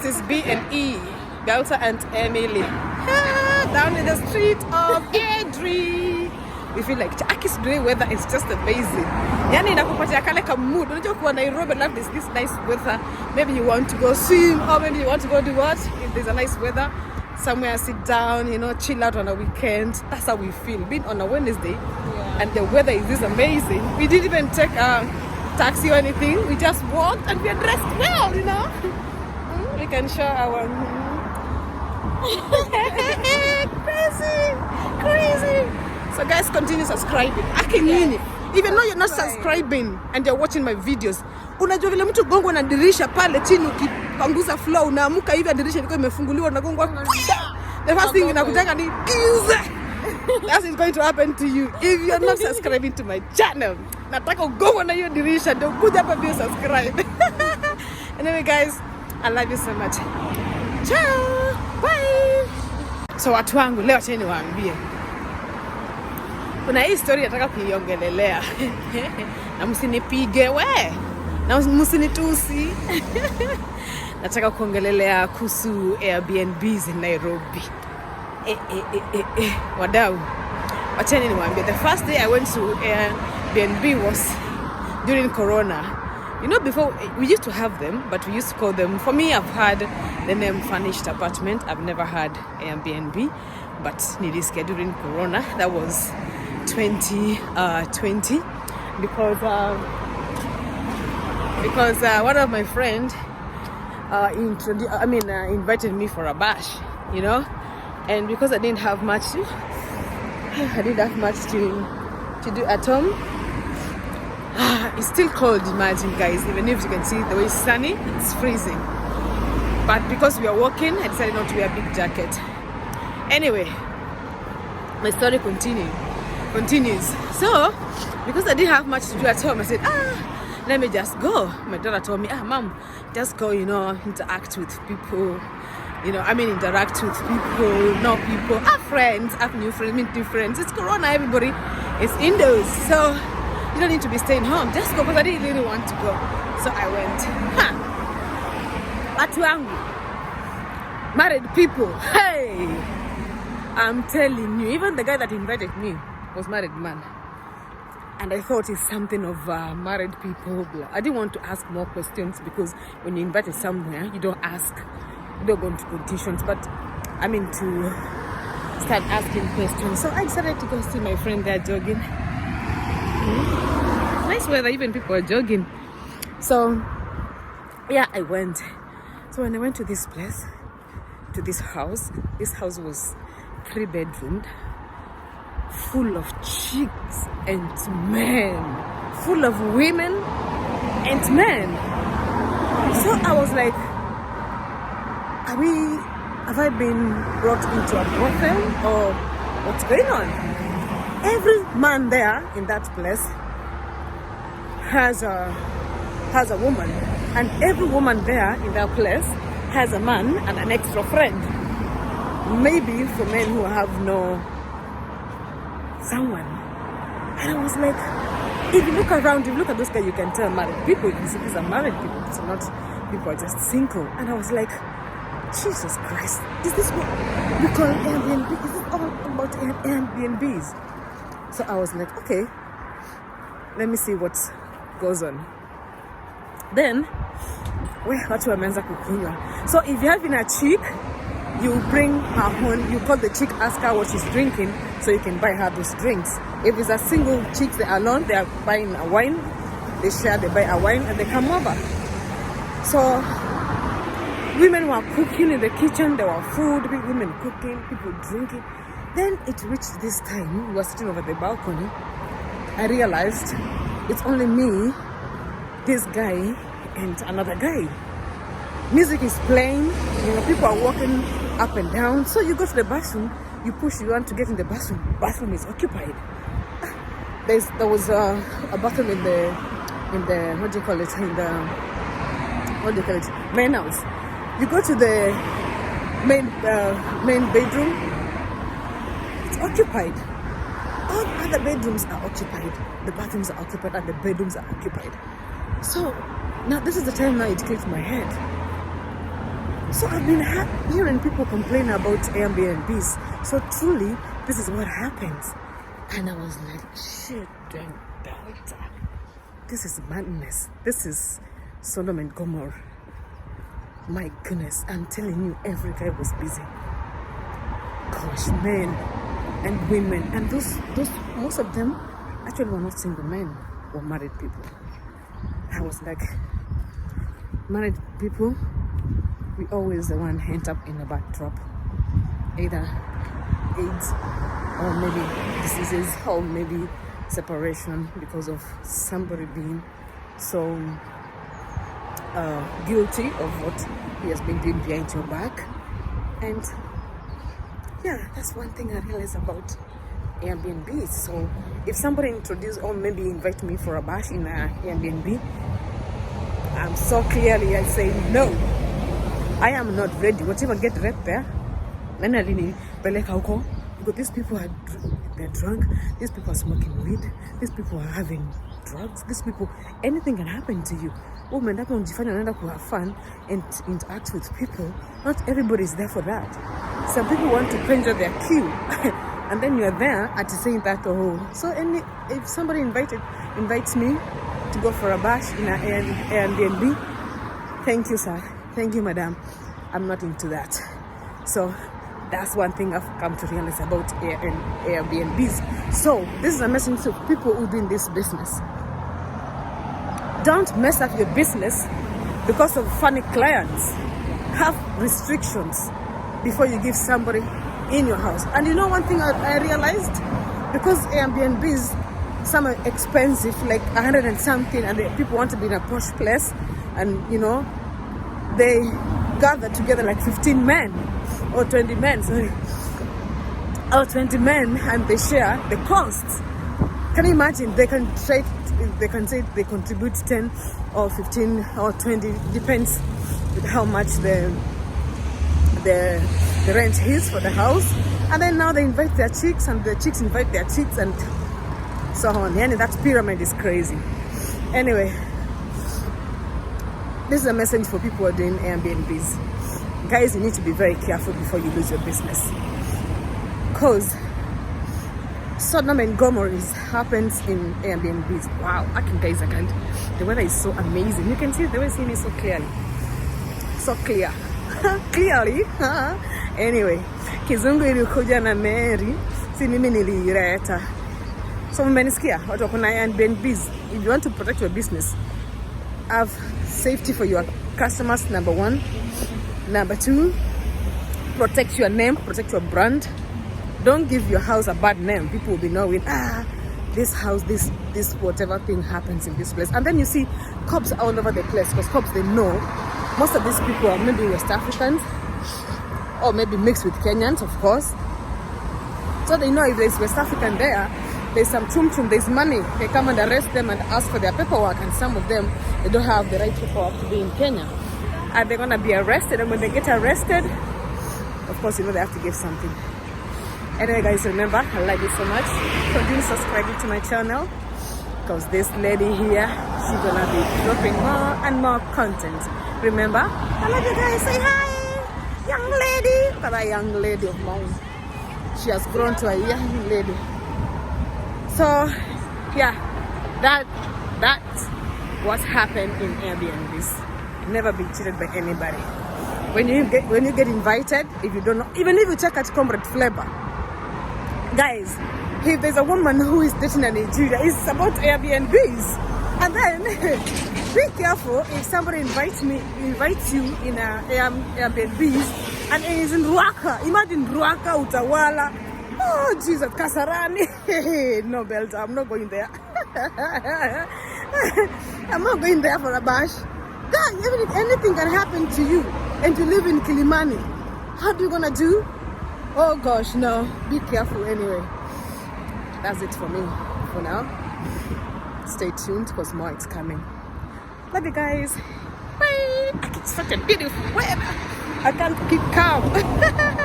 This is B&E, Belta and Emily. Down in the street of Edry. We feel like Aki's today weather is just amazing. Yani inakupatia kale ka mood. Unajua kuwa Nairobi, love this nice weather. Maybe you want to go swim, or maybe you want to go do what? If there's a nice weather, somewhere sit down, chill out on a weekend. That's how we feel. Being on a Wednesday, and the weather is this amazing. We didn't even take a taxi or anything. We just walked and we are dressed well, We can show our crazy. So guys, continue subscribing. Even though you're not subscribing and you're watching my videos, unajua vile mtu gongo na dirisha pale chini ukipanguza flow unaamuka hivi dirisha liko imefunguliwa na gongo. The first thing inakutaka ni that is going to happen to you if you're not subscribing to my channel. Nataka ugongo na hiyo dirisha ndio kuja hapa bio subscribe. Anyway guys, I love you so much. Ciao. Bye. So watu wangu leo acha niwaambie. Kuna hii story nataka kuiongelelea. Na msinipige na msinitusi. Nataka kuongelelea kuhusu Airbnbs in Nairobi. Wadau. Wacheni niwaambie. The first day I went to Airbnb was during Corona. Before we used to have them, but we used to call them. For me, I've had the name furnished apartment. I've never had Airbnb, but nilisikia during Corona. That was 2020 because one of my friends invited me for a bash, and because I didn't have much to do at home. It's still cold, imagine guys, even if you can see the way it's sunny, it's freezing. But because we are walking, I decided not to wear a big jacket. Anyway, my story continues. So, because I didn't have much to do at home, I said, let me just go. My daughter told me, mom, just go, interact with people. Interact with people, know people, have friends, have new friends, meet new friends. It's Corona, everybody is indoors. So, you don't need to be staying home. Just go, because I didn't really want to go. So I went. Watu wangu. Married people. Hey! I'm telling you, even the guy that invited me was married man. And I thought it's something of married people. I didn't want to ask more questions because when you're invited somewhere, you don't ask. You don't go into conditions. But to start asking questions. So I decided to go see my friend there jogging. Nice weather, even people are jogging. So yeah, I went. So when I went to this place, to this house was 3-bedroomed, full of chicks and men, full of women and men. So I was like, have I been brought into a brothel or what's going on? Every man there in that place has a woman, and every woman there in that place has a man and an extra friend. Maybe for men who have no someone. And I was like, if you look around, if you look at those guys, you can tell married people. You can see these are married people. It's not people are just single. And I was like, Jesus Christ, is this what we call Airbnb? Is this all about Airbnbs? So I was like, okay, let me see what goes on. Then, watu wameanza kukunywa. So if you have a chick, you bring her home, you call the chick, ask her what she's drinking, so you can buy her those drinks. If it's a single chick, they're alone, they are buying a wine, they share, they buy a wine, and they come over. So, women were cooking in the kitchen, there were food, women cooking, people drinking. Then it reached this time, we were sitting over the balcony. I realized it's only me, this guy, and another guy. Music is playing, people are walking up and down. So you go to the bathroom, you want to get in the bathroom. Bathroom is occupied. There was a bathroom in the main house. You go to the main bedroom, it's occupied. All other bedrooms are occupied. The bathrooms are occupied and the bedrooms are occupied. So now this is the time now it clicked my head. So I've been hearing people complain about Airbnbs. So truly, this is what happens. And I was like, shit, dang, Delta. This is madness. This is Sodom and Gomorrah. My goodness, I'm telling you, every guy was busy. Gosh, men and women. And those most of them actually were not single men, were married people. I was like, married people, we always the one end up in a backdrop. Either AIDS or maybe diseases or maybe separation because of somebody being so guilty of what he has been doing behind your back. And yeah, that's one thing I realized about Airbnb. So if somebody introduce or maybe invite me for a bash in a Airbnb, I'm so clearly I say no, I am not ready. Whatever get right there, because these people they're drunk, these people are smoking weed, these people are having drugs, these people, anything can happen to you. Women that want to have fun and interact with people. Not everybody is there for that. Some people want to pleasure their queue. And then you're there at saying that, oh. So if somebody invites me to go for a bash in an Airbnb, thank you, sir. Thank you, madam. I'm not into that. So that's one thing I've come to realize about Airbnbs. So this is a message to people who do in this business. Don't mess up your business because of funny clients. Have restrictions before you give somebody in your house. And you know one thing I realized? Because Airbnbs, some are expensive, like 100 and something, and people want to be in a posh place, and you know, they gather together like 15 men or 20 men, or 20 men, and they share the costs. Can you imagine? They can say they contribute 10 or 15 or 20, depends with how much the rent is for the house. And then now they invite their chicks, and the chicks invite their chicks, and so on. And that pyramid is crazy. Anyway, this is a message for people who are doing Airbnbs. Guys, you need to be very careful before you lose your business. Because Sodom and Gomorrah happens in Airbnbs. Wow, I can't. The weather is so amazing. You can see the way see me so clearly. So clear. Clearly. Anyway, kizungu ilikuja na Mary, si mimi niliileta. So mmenisikia watu wako na Airbnbs. If you want to protect your business, have safety for your customers, number one. Number two, protect your name, protect your brand. Don't give your house a bad name. People will be knowing, this house, this whatever thing happens in this place. And then you see cops all over the place, because cops, they know most of these people are maybe West Africans or maybe mixed with Kenyans, of course. So they know if there's West African there's some chum, there's money. They come and arrest them and ask for their paperwork, and some of them, they don't have the right paperwork to be in Kenya. And they're gonna be arrested, and when they get arrested, of course, you know they have to give something. Anyway, guys, remember, I like you so much. Continue subscribing to my channel, because this lady here, she's gonna be dropping more and more content. Remember, I love you guys. Say hi, young lady. But a young lady of mine, she has grown to a young lady. So yeah, that's what happened in Airbnbs. Never be cheated by anybody. When you get invited, if you don't know, even if you check at Comrade Flavor, guys, if there's a woman who is dating a Nigeria, it's about Airbnbs. And then be careful if somebody invites you in a Airbnbs and it is in Ruaka. Imagine Ruaka, Utawala. Oh Jesus, Kasarani. No, Belta, I'm not going there. I'm not going there for a bash. God, anything can happen to you, and you live in Kilimani. How are you gonna do? Oh gosh, no. Be careful anyway. That's it for me for now. Stay tuned, because more is coming. Love you guys. Bye. It's such a beautiful weather. I can't keep calm.